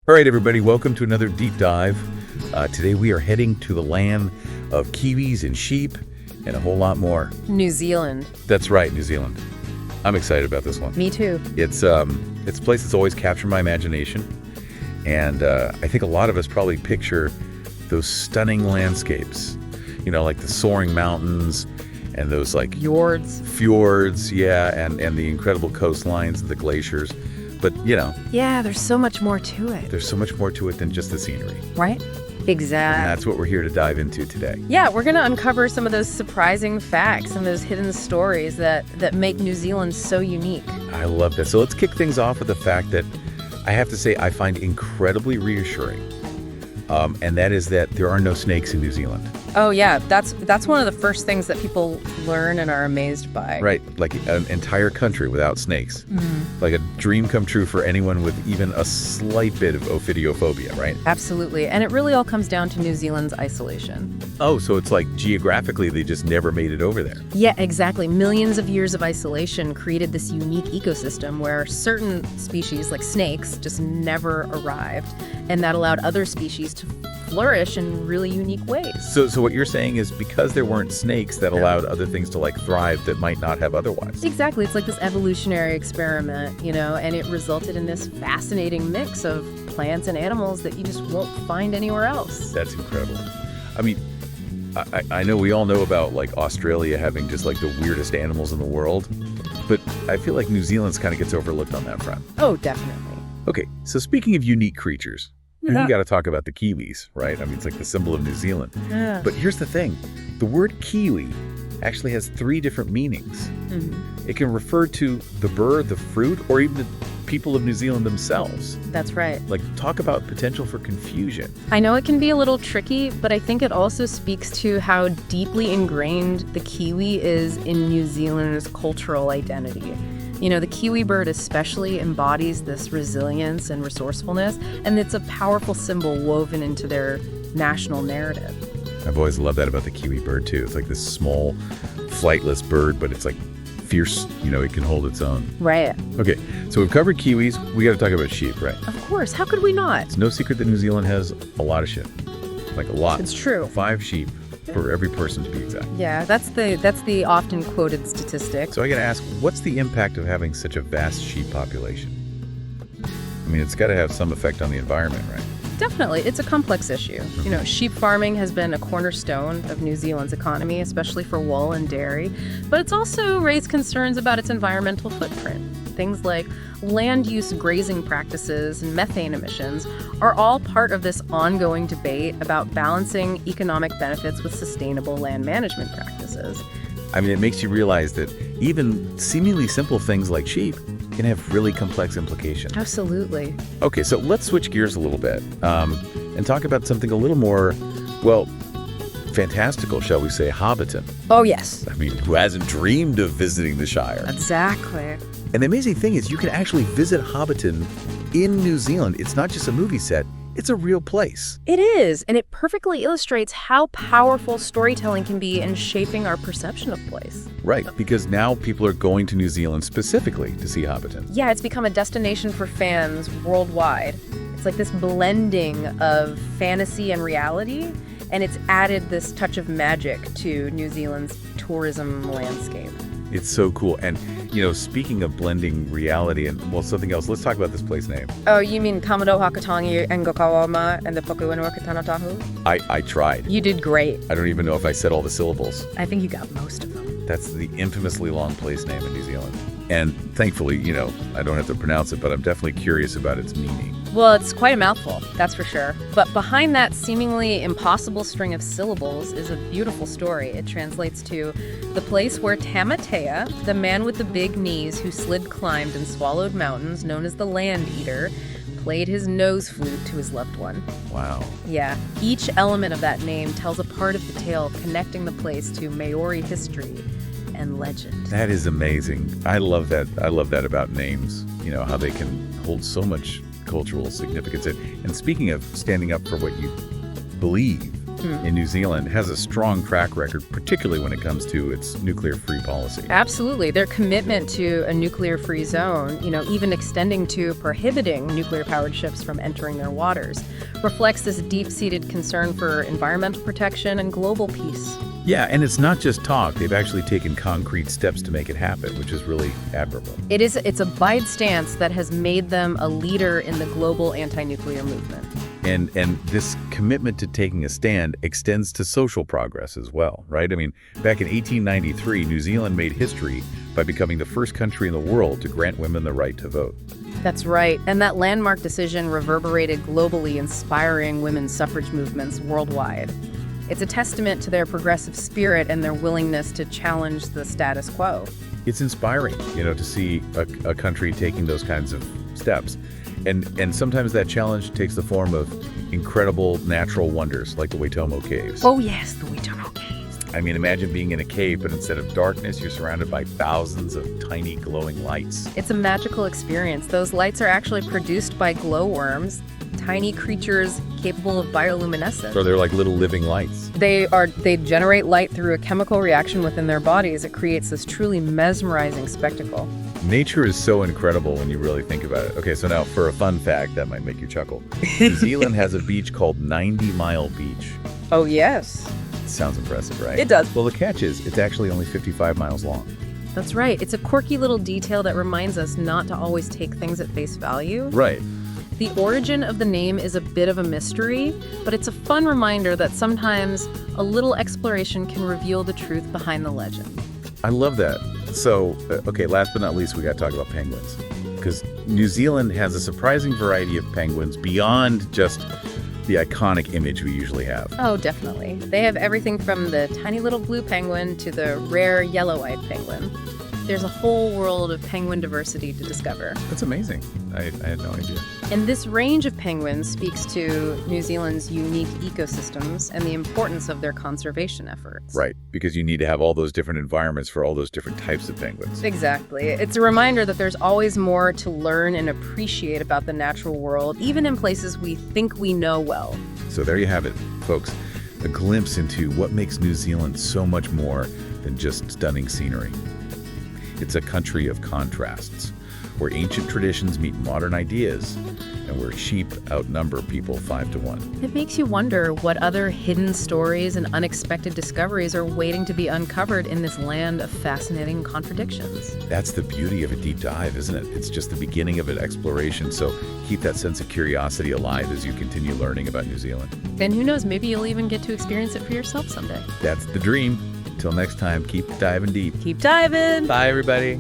All right, everybody, welcome to another deep dive. Today we are heading to the land of kiwis and sheep and a whole lot more. New Zealand. That's right, New Zealand. I'm excited about this one. Me too. It's a place that's always captured my imagination, and I think a lot of us probably picture those stunning landscapes, you know, like the soaring mountains and those like fjords, yeah, and the incredible coastlines and the glaciers. But, you know. Yeah, there's so much more to it. There's so much more to it than just the scenery. Right? Exactly. And that's what we're here to dive into today. Yeah, we're going to uncover some of those surprising facts and those hidden stories that make New Zealand so unique. I love that. So let's kick things off with the fact that I have to say I find incredibly reassuring. And that is that there are no snakes in New Zealand. Oh, yeah. That's one of the first things that people learn and are amazed by. Right. Like an entire country without snakes. Mm-hmm. Like a dream come true for anyone with even a slight bit of ophidiophobia, right? Absolutely. And it really all comes down to New Zealand's isolation. Oh, so it's like geographically they just never made it over there. Yeah, exactly. Millions of years of isolation created this unique ecosystem where certain species, like snakes, just never arrived. And that allowed other species to flourish in really unique ways. So what you're saying is because there weren't snakes, that allowed other things to like thrive that might not have otherwise. Exactly. It's like this evolutionary experiment, you know, and it resulted in this fascinating mix of plants and animals that you just won't find anywhere else. That's incredible. I mean, I know we all know about like Australia having just like the weirdest animals in the world, but I feel like New Zealand's kind of gets overlooked on that front. Oh, definitely. Okay, so speaking of unique creatures, we got to talk about the kiwis, right? I mean, it's like the symbol of New Zealand. Yeah. But here's the thing. The word kiwi actually has 3 different meanings. Mm-hmm. It can refer to the bird, the fruit, or even the people of New Zealand themselves. That's right. Like, talk about potential for confusion. I know it can be a little tricky, but I think it also speaks to how deeply ingrained the kiwi is in New Zealand's cultural identity. You know, the kiwi bird especially embodies this resilience and resourcefulness, and it's a powerful symbol woven into their national narrative. I've always loved that about the kiwi bird, too. It's like this small, flightless bird, but it's like fierce, you know, it can hold its own. Right. Okay, so we've covered kiwis. We got to talk about sheep, right? Of course. How could we not? It's no secret that New Zealand has a lot of sheep. Like a lot. It's true. 5 sheep for every person, to be exact. Yeah, that's the often quoted statistic. So I got to ask, what's the impact of having such a vast sheep population? I mean, it's got to have some effect on the environment, right? Definitely. It's a complex issue. You know, sheep farming has been a cornerstone of New Zealand's economy, especially for wool and dairy, but it's also raised concerns about its environmental footprint. Things like land use grazing practices and methane emissions are all part of this ongoing debate about balancing economic benefits with sustainable land management practices. I mean, it makes you realize that even seemingly simple things like sheep can have really complex implications. Absolutely. Okay, so let's switch gears a little bit and talk about something a little more, well, fantastical, shall we say, Hobbiton. Oh, yes. I mean, who hasn't dreamed of visiting the Shire? Exactly. And the amazing thing is you can actually visit Hobbiton in New Zealand. It's not just a movie set. It's a real place. It is, and it perfectly illustrates how powerful storytelling can be in shaping our perception of place. Right, because now people are going to New Zealand specifically to see Hobbiton. Yeah, it's become a destination for fans worldwide. It's like this blending of fantasy and reality, and it's added this touch of magic to New Zealand's tourism landscape. It's so cool. And, you know, speaking of blending reality and, well, something else, let's talk about this place name. Oh, you mean Kamado Hakatangi and Gokawama and the Pokuinua Katanatahu? I tried. You did great. I don't even know if I said all the syllables. I think you got most of them. That's the infamously long place name in New Zealand. And thankfully, you know, I don't have to pronounce it, but I'm definitely curious about its meaning. Well, it's quite a mouthful, that's for sure. But behind that seemingly impossible string of syllables is a beautiful story. It translates to the place where Tamatea, the man with the big knees who slid, climbed, and swallowed mountains, known as the Land Eater, played his nose flute to his loved one. Wow. Yeah. Each element of that name tells a part of the tale connecting the place to Maori history and legend. That is amazing. I love that. I love that about names, you know, how they can hold so much cultural significance. And speaking of standing up for what you believe, in New Zealand has a strong track record, particularly when it comes to its nuclear-free policy. Absolutely. Their commitment to a nuclear-free zone, even extending to prohibiting nuclear-powered ships from entering their waters, reflects this deep-seated concern for environmental protection and global peace. Yeah, and it's not just talk. They've actually taken concrete steps to make it happen, which is really admirable. It's a wide stance that has made them a leader in the global anti-nuclear movement. And this commitment to taking a stand extends to social progress as well, right? I mean, back in 1893, New Zealand made history by becoming the first country in the world to grant women the right to vote. That's right. And that landmark decision reverberated globally, inspiring women's suffrage movements worldwide. It's a testament to their progressive spirit and their willingness to challenge the status quo. It's inspiring, to see a country taking those kinds of steps. And sometimes that challenge takes the form of incredible natural wonders like the Waitomo Caves. Oh, yes, the Waitomo Caves. I mean, imagine being in a cave, but instead of darkness, you're surrounded by thousands of tiny glowing lights. It's a magical experience. Those lights are actually produced by glowworms, tiny creatures capable of bioluminescence. So they're like little living lights. They generate light through a chemical reaction within their bodies. It creates this truly mesmerizing spectacle. Nature is so incredible when you really think about it. Okay, so now for a fun fact that might make you chuckle. New Zealand has a beach called 90 Mile Beach. Oh, yes. Sounds impressive, right? It does. Well, the catch is it's actually only 55 miles long. That's right. It's a quirky little detail that reminds us not to always take things at face value. Right. The origin of the name is a bit of a mystery, but it's a fun reminder that sometimes a little exploration can reveal the truth behind the legend. I love that. So, okay, last but not least, we got to talk about penguins. Because New Zealand has a surprising variety of penguins beyond just the iconic image we usually have. Oh, definitely. They have everything from the tiny little blue penguin to the rare yellow-eyed penguin. There's a whole world of penguin diversity to discover. That's amazing. I had no idea. And this range of penguins speaks to New Zealand's unique ecosystems and the importance of their conservation efforts. Right, because you need to have all those different environments for all those different types of penguins. Exactly. It's a reminder that there's always more to learn and appreciate about the natural world, even in places we think we know well. So there you have it, folks. A glimpse into what makes New Zealand so much more than just stunning scenery. It's a country of contrasts, where ancient traditions meet modern ideas, and where sheep outnumber people 5 to 1. It makes you wonder what other hidden stories and unexpected discoveries are waiting to be uncovered in this land of fascinating contradictions. That's the beauty of a deep dive, isn't it? It's just the beginning of an exploration, so keep that sense of curiosity alive as you continue learning about New Zealand. And who knows, maybe you'll even get to experience it for yourself someday. That's the dream. Till next time, keep diving deep. Keep diving! Bye, everybody.